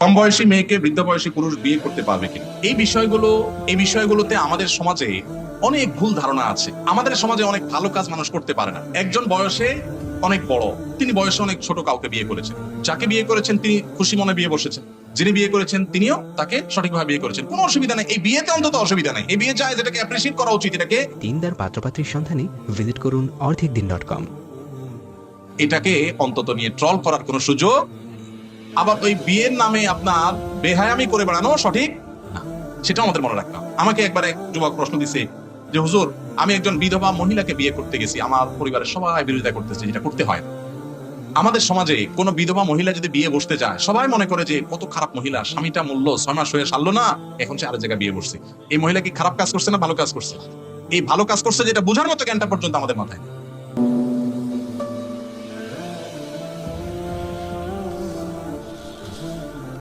কম বয়সী মেয়েকে বৃদ্ধ বয়সী পুরুষ বিয়ে করতে পারবে কিনা, এই বিষয়গুলোতে আমাদের সমাজে অনেক ভুল ধারণা আছে। আমাদের সমাজে অনেক ভালো কাজ মানুষ করতে পারে না। একজন বয়সে অনেক বড়, তিনি বয়সে অনেক ছোট কাউকে বিয়ে করেছেন। যাকে বিয়ে করেছেন তিনি খুশি মনে বিয়ে বসেছেন, যিনি বিয়ে করেছেন তিনিও তাকে সঠিকভাবে বিয়ে করেছেন। কোনো অসুবিধা নেই, এই বিয়েতে অন্তত অসুবিধা নেই। এই বিয়ে চায়, যেটাকে অ্যাপ্রিসিয়েট করা উচিত। দিনদার পাত্রপাত্রীর সন্ধানে ভিজিট করুন অর্ধেকদিন.com। এটাকে অন্তত নিয়ে ট্রল করার কোনো সুযোগ, আবার ওই বিয়ের নামে আপনার বেহায়ামি করে বেড়ানো সঠিক না, সেটাও আমাদের মনে রাখতে হবে। আমাকে একবার এক যুবক প্রশ্ন দিছে যে হুজুর, আমি একজন বিধবা মহিলাকে বিয়ে করতে গেছি, আমার পরিবারের সবাই বিরোধিতা করতেছে, যেটা করতে হয় না। আমাদের সমাজে কোনো বিধবা মহিলা যদি বিয়ে বসতে যায়, সবাই মনে করে যে কত খারাপ মহিলা, স্বামীটা মূল্য 6 মাস হয়ে সারলো না, এখন সে আরেক জায়গায় বিয়ে বসছে। এই মহিলা কি খারাপ কাজ করছে না ভালো কাজ করছে? এই ভালো কাজ করছে যেটা বোঝার মতো জ্ঞানটা পর্যন্ত আমাদের মাথায় নেই।